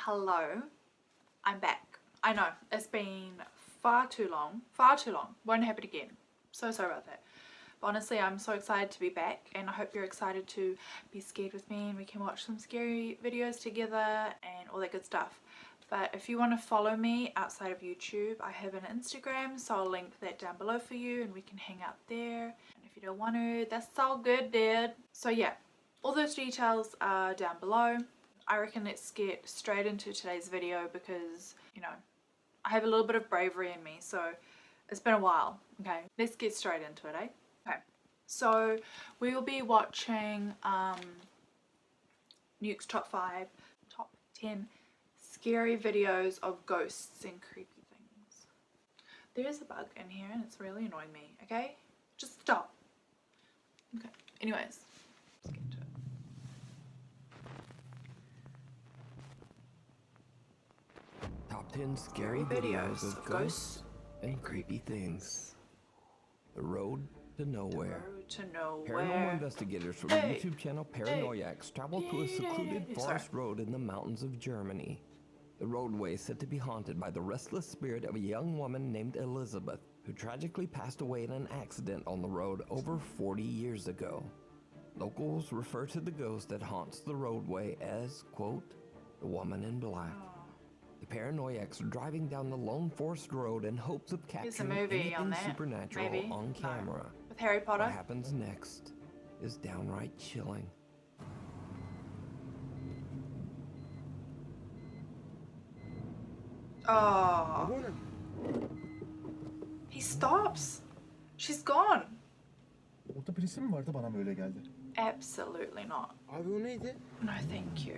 Hello, I'm back. I know, it's been far too long, won't happen again. So sorry about that. But honestly, I'm so excited to be back and I hope you're excited to be scared with me and we can watch some scary videos together and all that good stuff. But if you want to follow me outside of YouTube, I have an Instagram, so I'll link that down below for you and we can hang out there. And if you don't want to, that's all good, dude. So yeah, all those details are down below. I reckon let's get straight into today's video because, you know, I have a little bit of bravery in me, so it's been a while. Okay, let's get straight into it, eh? Okay, so we will be watching Nuke's top 10 scary videos of ghosts and creepy things. There is a bug in here and it's really annoying me, okay? Just stop. Okay, anyways, let's get into it. Top 10 scary videos of ghosts and creepy things. The Road to Nowhere. Road to Nowhere. Paranormal investigators from the YouTube channel Paranoiacs travel to a secluded forest road in the mountains of Germany. The roadway is said to be haunted by the restless spirit of a young woman named Elizabeth, who tragically passed away in an accident on the road over 40 years ago. Locals refer to the ghost that haunts the roadway as, quote, the woman in black. The Paranoiacs are driving down the lone forest road in hopes of capturing anything supernatural on camera. No. With Harry Potter? What happens next is downright chilling. Oh. He stops. She's gone. Orada birisi mi vardı bana mı öyle geldi? Absolutely not. Abi o neydi? No, thank you.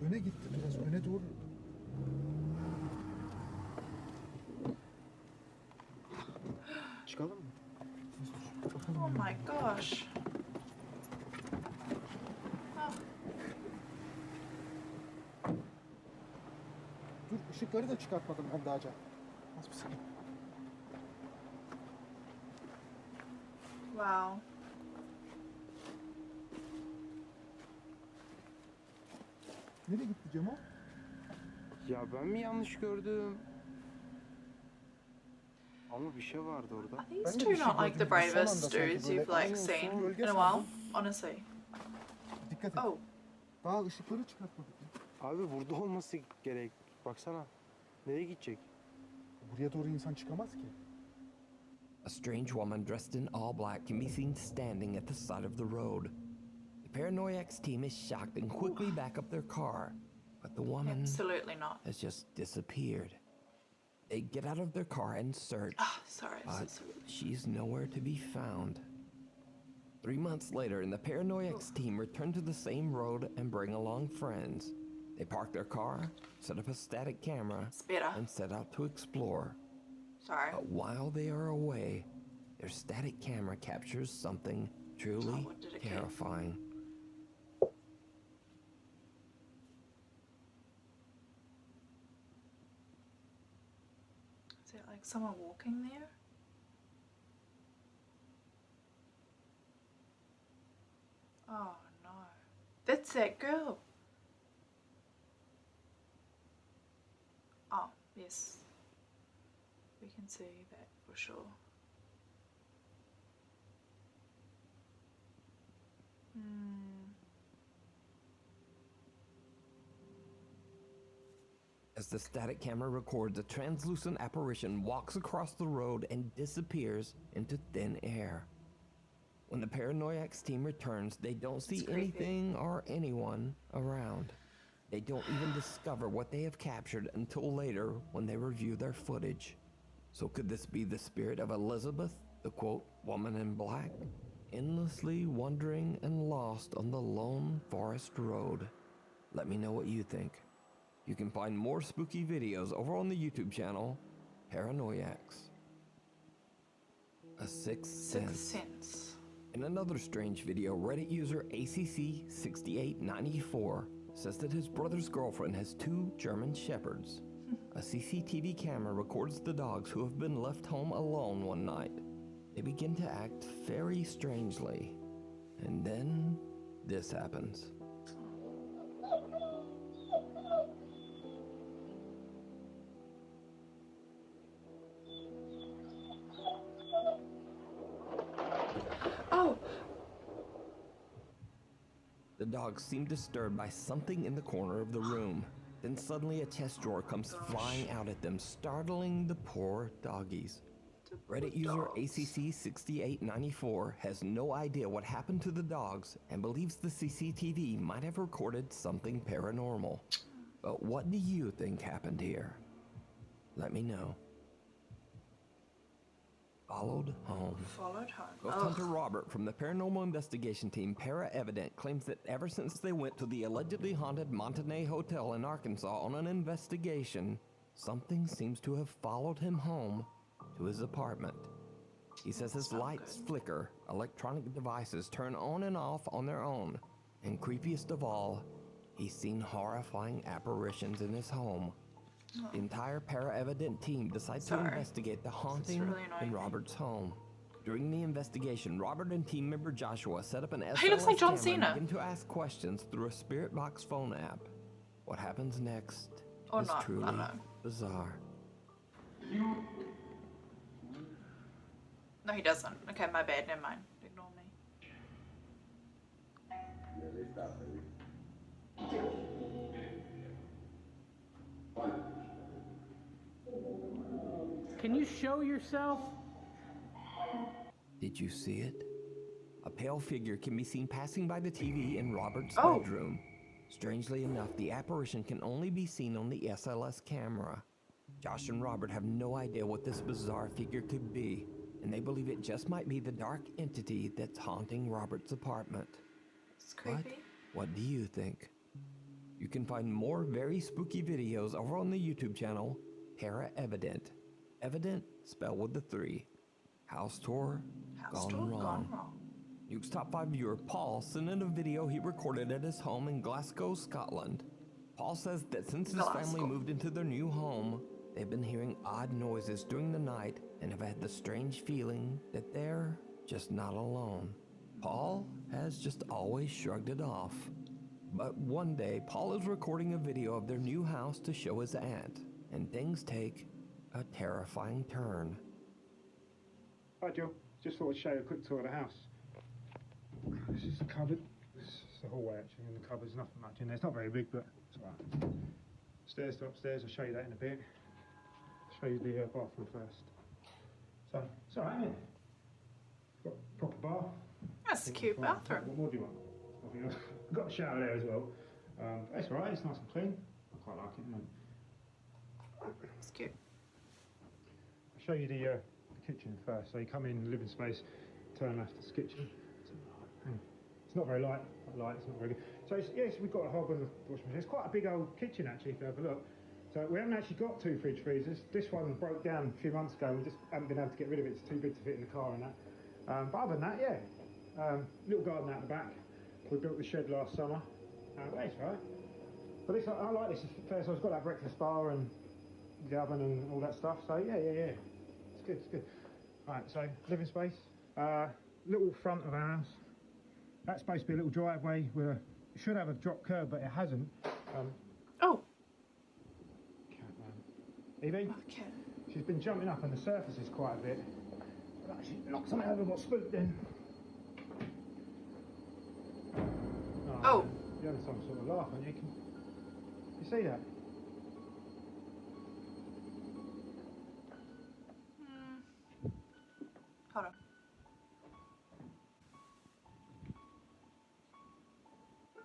Öne gitti biraz öne doğru. Çıkalım mı? Oh my gosh. Oh. Dur ışıkları da çıkartmadım ben daha önce. Az bir saniye. Wow. Nereye gitti Cemo? Ya ben mi yanlış gördüm? Ama bir şey vardı orada. Are these Ben de two bir şey not like the gördüm. Son anda bravest sanki dudes böyle you've like aynen seen son bölge in a sandım. while? Honestly. Dikkat et. Oh. Daha ışıkları çıkartmadık. Abi burada olması gerek. Baksana. Nereye gidecek? Buraya doğru insan çıkamaz ki. A strange woman dressed in all black can be seen standing at the side of the road. The Paranoiacs team is shocked and quickly back up their car, but the woman Absolutely not. has just disappeared. They get out of their car and search, Oh, sorry. I'm so but sorry. she's nowhere to be found. 3 months later, and the Paranoiacs team return to the same road and bring along friends. They park their car, set up a static camera, It's better. and set out to explore. Sorry. But while they are away, their static camera captures something truly what did it get? terrifying. Is it like someone walking there? Oh no. That's that girl. Oh, yes. We can see that for sure. As the static camera records, a translucent apparition walks across the road and disappears into thin air. When the Paranoiacs team returns, they don't see creepy. anything or anyone around. They don't even discover what they have captured until later when they review their footage. So could this be the spirit of Elizabeth, the quote, woman in black, endlessly wandering and lost on the lone forest road? Let me know what you think. You can find more spooky videos over on the YouTube channel, Paranoiacs. A Sixth Sixth Sense. Sense. In another strange video, Reddit user ACC6894 says that his brother's girlfriend has 2 German shepherds. A CCTV camera records the dogs who have been left home alone one night. They begin to act very strangely. And then this happens. dogs seem disturbed by something in the corner of the room. Then suddenly a chest drawer comes flying out at them, startling the poor doggies. Reddit user ACC6894 has no idea what happened to the dogs and believes the CCTV might have recorded something paranormal. But what do you think happened here? Let me know. Followed home. Followed home. Ghost hunter Robert from the paranormal investigation team Para Evident claims that ever since they went to the allegedly haunted Montanay Hotel in Arkansas on an investigation, something seems to have followed him home to his apartment. He says his lights flicker, electronic devices turn on and off on their own, and creepiest of all, he's seen horrifying apparitions in his home. The entire Para-Evident team decides to investigate the haunting in Robert's home. During the investigation, Robert and team member Joshua set up an SLS He looks like John camera and Cena. begin to ask questions through a Spirit Box phone app. What happens next Or is not, I truly don't know. bizarre. No, he doesn't. Okay, my bad. Never mind. Ignore me. Can you show yourself? Did you see it? A pale figure can be seen passing by the TV in Robert's Oh. bedroom. Strangely enough, the apparition can only be seen on the SLS camera. Josh and Robert have no idea what this bizarre figure could be, and they believe it just might be the dark entity that's haunting Robert's apartment. It's But creepy. what do you think? You can find more very spooky videos over on the YouTube channel Para Evident. Evident spelled with the 3. House tour House gone tour wrong. gone wrong. Nuke's Top 5 viewer Paul sent in a video he recorded at his home in Glasgow, Scotland. Paul says that since his family Glasgow. moved into their new home, they've been hearing odd noises during the night and have had the strange feeling that they're just not alone. Paul has just always shrugged it off. But one day, Paul is recording a video of their new house to show his aunt, and things take a terrifying turn. Hi, Jill. Just thought I'd show you a quick tour of the house. This is the cupboard. This is the hallway, actually, and the cupboard's nothing much in there. It's not very big, but it's all right. Stairs to upstairs. I'll show you that in a bit. I'll show you the bathroom first. So, it's all right, isn't it? Got a proper bath. That's a cute bathroom. What more do you want? Nothing else. Got a shower there as well. It's all right. It's nice and clean. I quite like it. Isn't it? It's cute. I'll show you the kitchen first. So you come in, living space, turn left, it's kitchen. It's not very light, it's not very good. So yes, we've got a hob and a washing machine. It's quite a big old kitchen actually, if you have a look. So we haven't actually got 2 fridge freezers. This one broke down a few months ago. We just haven't been able to get rid of it. It's too big to fit in the car and that. But other than that, yeah. Little garden out the back. We built the shed last summer. That's right. But this, I like this. It's got that breakfast bar and the oven and all that stuff. So yeah. It's good, it's good. Right, so living space. Little front of our house. That's supposed to be a little driveway where it should have a drop curb, but it hasn't. Oh, Evie, okay. she's been jumping up on the surfaces quite a bit. She knocked something over, got spooked then. Oh. You're having some sort of laugh, aren't you? Can you see that? Hold on.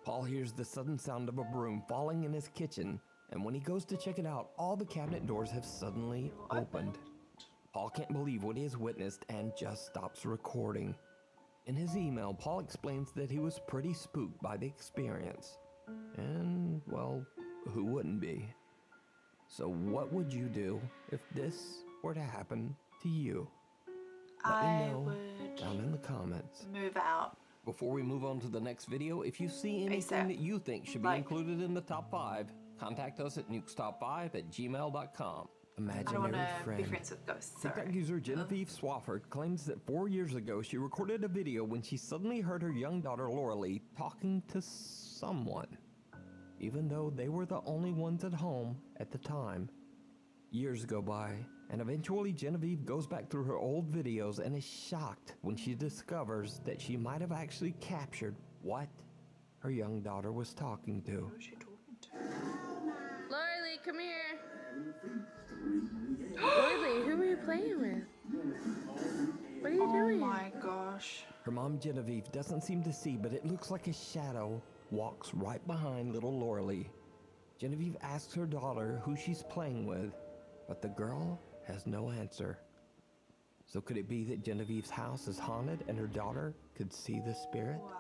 Paul hears the sudden sound of a broom falling in his kitchen, and when he goes to check it out, all the cabinet doors have suddenly opened. Paul can't believe what he has witnessed and just stops recording. In his email, Paul explains that he was pretty spooked by the experience. And, well, who wouldn't be? So what would you do if this were to happen to you? Let me I know would down in the comments. move out. Before we move on to the next video, if you see anything ASAP. that you think should be Like- included in the top 5, contact us at nukestop5@gmail.com. I don't Imaginary want to be friend. friends with ghosts. TikTok Sorry. user Genevieve Swafford claims that 4 years ago she recorded a video when she suddenly heard her young daughter Lauralee talking to someone, even though they were the only ones at home at the time. Years go by, and eventually Genevieve goes back through her old videos and is shocked when she discovers that she might have actually captured what her young daughter was talking to. Who is she talking to? Lorelei, come here. Lorelei, who are you playing with? What are you Oh doing? my gosh. Her mom Genevieve doesn't seem to see, but it looks like a shadow walks right behind little Lorelei. Genevieve asks her daughter who she's playing with, but the girl has no answer. So could it be that Genevieve's house is haunted and her daughter could see the spirit? Wow.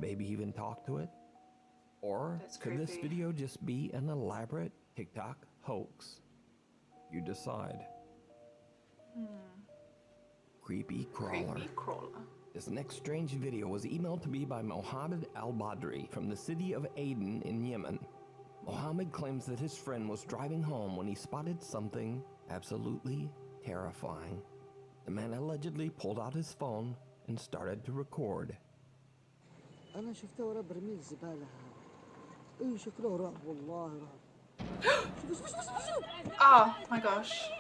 Maybe even talk to it? Or That's could this creepy. video just be an elaborate TikTok hoax? You decide. Creepy crawler. Creepy crawler. This next strange video was emailed to me by Mohammed Al-Badri from the city of Aden in Yemen. Mohammed claims that his friend was driving home when he spotted something absolutely terrifying. The man allegedly pulled out his phone and started to record. أنا شفته ورا برميل الزبالة هذا. إيه شكله رعب والله رعب. Oh my gosh.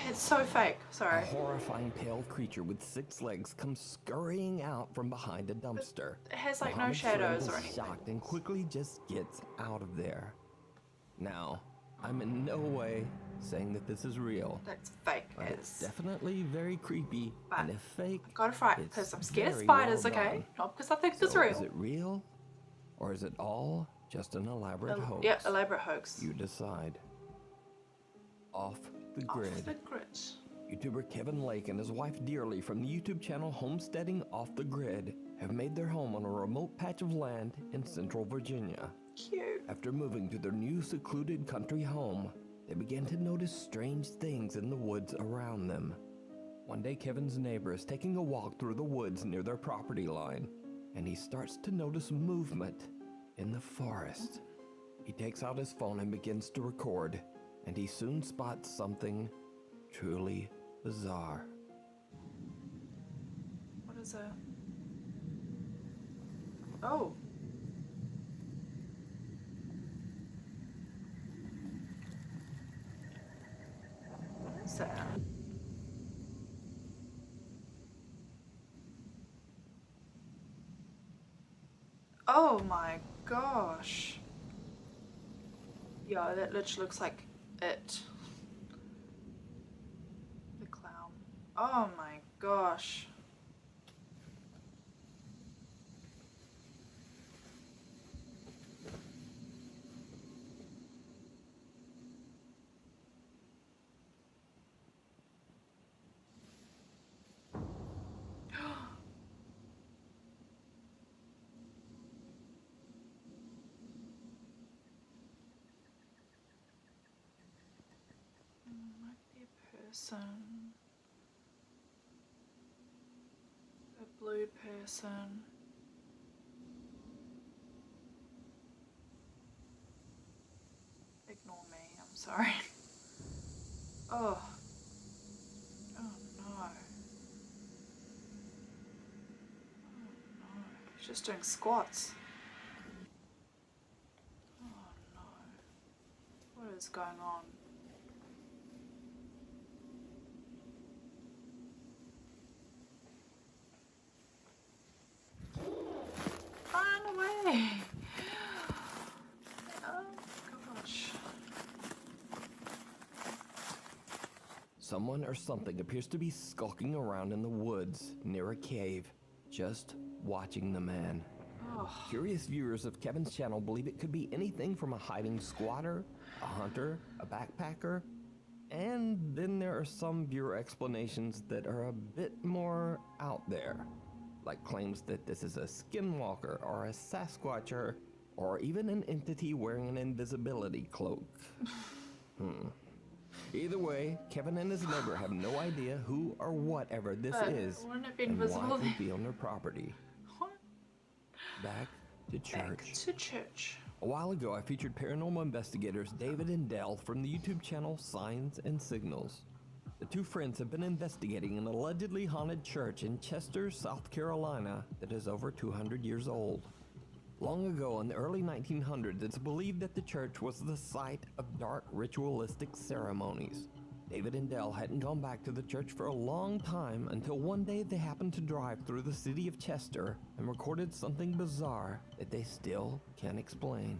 It's so fake. A Sorry. horrifying pale creature with 6 legs comes scurrying out from behind a dumpster. It has like no Mohammed's friend shadows is or anything. shocked and quickly just gets out of there. Now, I'm in no way saying that this is real, That's fake but it's as. definitely very creepy, But and if fake, Got a fright it's because I'm scared of very spiders, well okay? done. Not because I think it's So real. is it real, or is it all just an elaborate hoax? Yeah, elaborate hoax. You decide. Off the grid. Off the grid. YouTuber Kevin Lake and his wife Dearly from the YouTube channel Homesteading Off the Grid have made their home on a remote patch of land in central Virginia. Cute. After moving to their new secluded country home, they began to notice strange things in the woods around them. One day, Kevin's neighbor is taking a walk through the woods near their property line, and he starts to notice movement in the forest. He takes out his phone and begins to record, and he soon spots something truly bizarre. What is it? Oh. What is that? Oh my gosh. Yeah, that literally looks like it. The clown. Oh my gosh. Might be a person. A blue person. Ignore me, I'm sorry. Oh. Oh no. Oh no. He's just doing squats. Oh no. What is going on? Run away! Oh gosh. Someone or something appears to be skulking around in the woods near a cave, just watching the man. Oh, Curious viewers of Kevin's channel believe it could be anything from a hiding squatter, a hunter, a backpacker, and then there are some viewer explanations that are a bit more out there, like claims that this is a skinwalker or a Sasquatcher, or even an entity wearing an invisibility cloak. Either way, Kevin and his neighbor have no idea who or whatever this But is wouldn't it be and why invisible it then? would be on their property. what? Back to church. Back to church. A while ago, I featured paranormal investigators David and Dell from the YouTube channel Signs and Signals. The two friends have been investigating an allegedly haunted church in Chester, South Carolina that is over 200 years old. Long ago, in the early 1900s, it's believed that the church was the site of dark ritualistic ceremonies. David and Dell hadn't gone back to the church for a long time until one day they happened to drive through the city of Chester and recorded something bizarre that they still can't explain.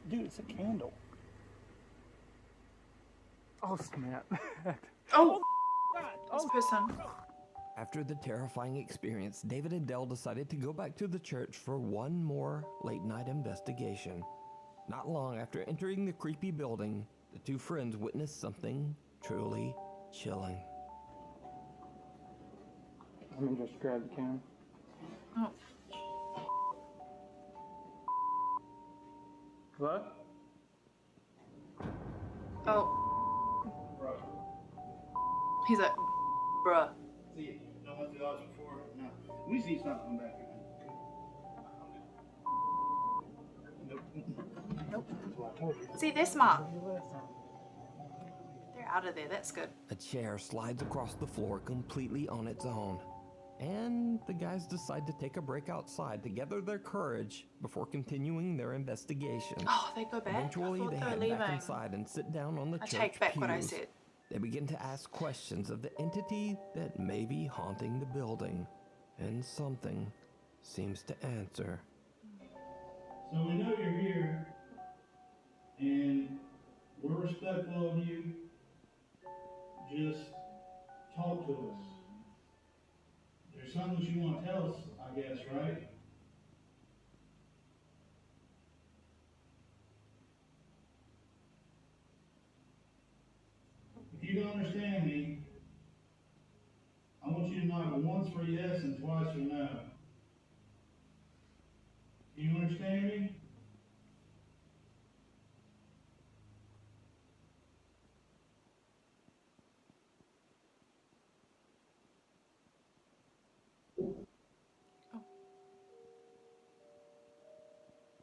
Dude, it's a candle. Oh, snap. Oh! This person. After the terrifying experience, David and Dell decided to go back to the church for one more late-night investigation. Not long after entering the creepy building, the two friends witnessed something truly chilling. Let me just grab the camera. Oh. What? Oh. He's like, bruh. See it. No one through ours before. No. We see something back here. Nope. See, they're smart. They're out of there. That's good. A chair slides across the floor completely on its own. And the guys decide to take a break outside to gather their courage before continuing their investigation. Oh, they go back? Eventually, I thought they they were head leaving. back inside and sit down on the I church take back pews. what I said. They begin to ask questions of the entity that may be haunting the building. And something seems to answer. So we know you're here, and we're respectful of you. Just talk to us. There's something that you want to tell us, I guess, right? If you don't understand me, I want you to knock once for yes and twice for no. Do you understand me?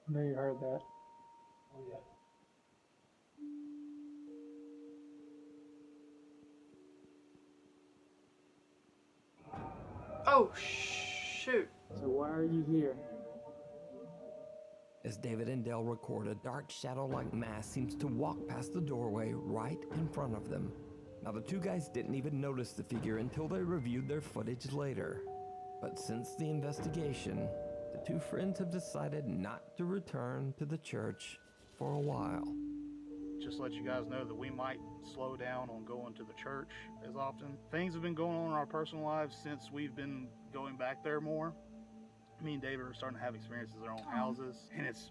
I know you heard that. Oh, yeah. Oh, shoot. So why are you here? As David and Dell record, a dark shadow-like mass seems to walk past the doorway right in front of them. Now, the two guys didn't even notice the figure until they reviewed their footage later. But since the investigation, the two friends have decided not to return to the church for a while. Just let you guys know that we might slow down on going to the church as often. Things have been going on in our personal lives since we've been going back there more. Me and David are starting to have experiences in our own houses, and it's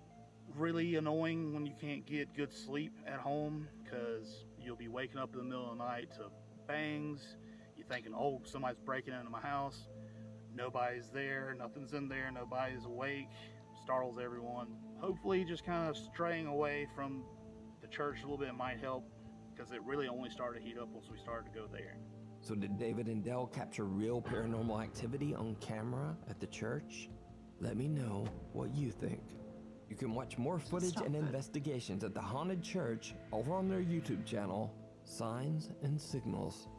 really annoying when you can't get good sleep at home because you'll be waking up in the middle of the night to bangs. You're thinking, oh, somebody's breaking into my house. Nobody's there, nothing's in there, nobody's awake. Startles everyone. Hopefully just kind of straying away from the church a little bit might help, because it really only started to heat up once we started to go there. So did David and Dell capture real paranormal activity on camera at the church? Let me know what you think. You can watch more footage and investigations at the haunted church over on their YouTube channel, Signs and Signals.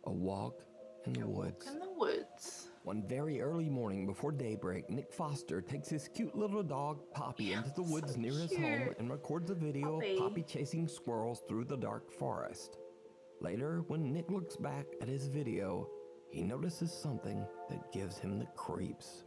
A walk in the woods. In the woods. One very early morning before daybreak, Nick Foster takes his cute little dog, Poppy, into the woods near his home and records a video of Poppy chasing squirrels through the dark forest. Later, when Nick looks back at his video, he notices something that gives him the creeps.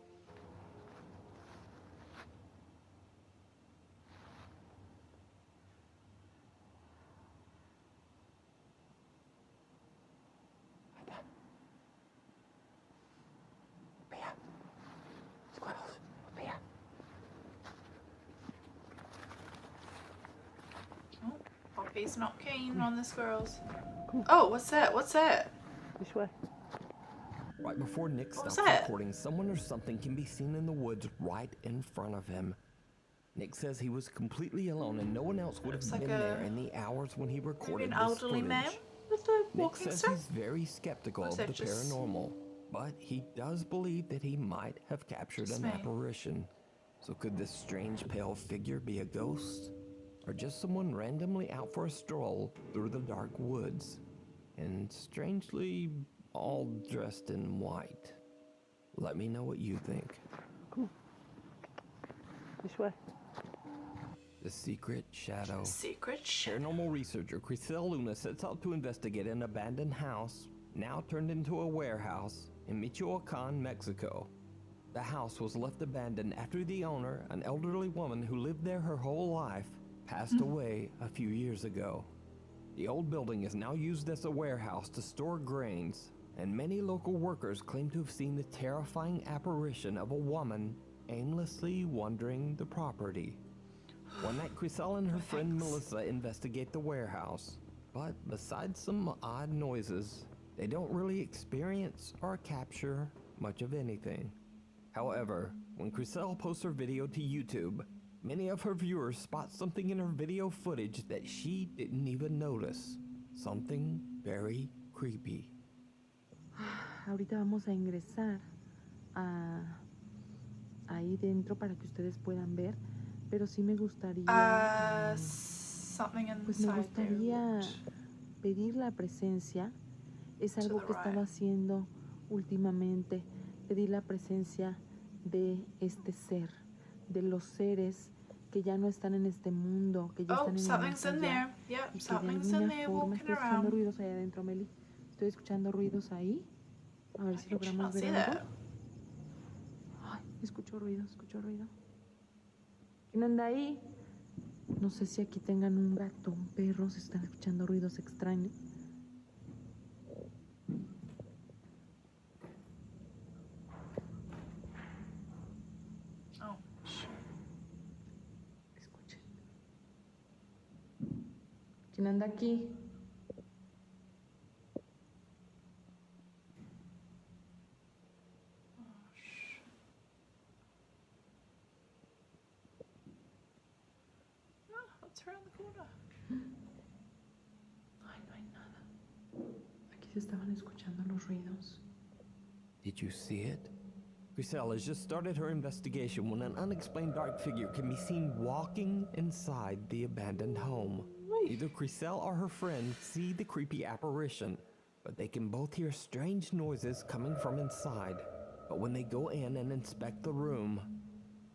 Oh, Poppy's not keen on the squirrels. Oh, what's that? What's that? This way. Right before Nick What was stops that? recording, someone or something can be seen in the woods right in front of him. Nick says he was completely alone and no one else would have Looks like been there in the hours when he Maybe recorded an this elderly footage. man with a Nick walking says stick? he's very skeptical Or of is the that just- paranormal, but he does believe that he might have captured Just an me. apparition. So could this strange pale figure be a ghost? Or just someone randomly out for a stroll through the dark woods? And strangely, all dressed in white. Let me know what you think. This way. The Secret Shadow. Secret shadow. Paranormal researcher Crisel Luna sets out to investigate an abandoned house, now turned into a warehouse, in Michoacan, Mexico. The house was left abandoned after the owner, an elderly woman who lived there her whole life, passed away a few years ago. The old building is now used as a warehouse to store grains, and many local workers claim to have seen the terrifying apparition of a woman aimlessly wandering the property. One night, Crisel and her friend Melissa investigate the warehouse, but besides some odd noises, they don't really experience or capture much of anything. However, when Crisel posts her video to YouTube, many of her viewers spot something in her video footage that she didn't even notice. Something very creepy. Ahorita vamos a ingresar ahí dentro para que ustedes puedan ver, pero sí me gustaría Something pues me inside gustaría there. pedir la presencia. Es algo the que estaba right. haciendo últimamente, pedir la presencia de este ser, de los seres que ya no están en este mundo, que ya Oh, están en el something's más in allá, there. Yep, y que de something's in alguna there forma walking estoy escuchando around. ruidos allá adentro, Meli. Estoy escuchando ruidos ahí. A ver I si can logramos not ver see algo. that. Ay, escucho ruido, escucho ruido. ¿Quién anda ahí? No sé si aquí tengan un gato, un perro, se están escuchando ruidos extraños. Oh, shit. Escuchen. ¿Quién anda aquí? Oh, what's around the corner? Ay, no hay nada. Aquí se estaban escuchando los ruidos. Did you see it? Crisel has just started her investigation when an unexplained dark figure can be seen walking inside the abandoned home. Either Crisel or her friend see the creepy apparition, but they can both hear strange noises coming from inside. But when they go in and inspect the room,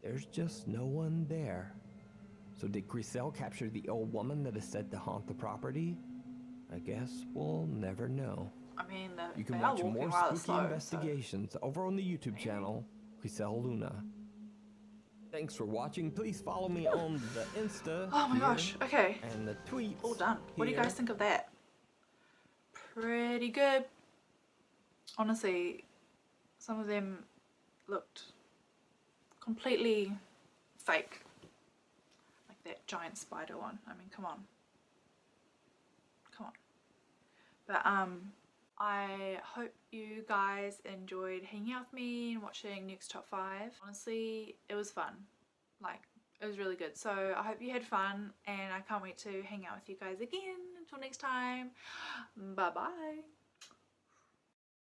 there's just no one there. So did Crisel capture the old woman that is said to haunt the property? I guess we'll never know. I mean, You they can are watch walking more rather spooky slow, investigations over on the YouTube channel, Crisel Luna. Thanks for watching. Please follow me on the Insta. Oh my here gosh, okay. And the tweets. All done. What do you here. guys think of that? Pretty good. Honestly, some of them looked completely fake. Like that giant spider one. I mean, come on. Come on. But I hope you guys enjoyed hanging out with me and watching Nuke's Top 5. Honestly, it was fun. Like, it was really good. So I hope you had fun and I can't wait to hang out with you guys again. Until next time, bye bye.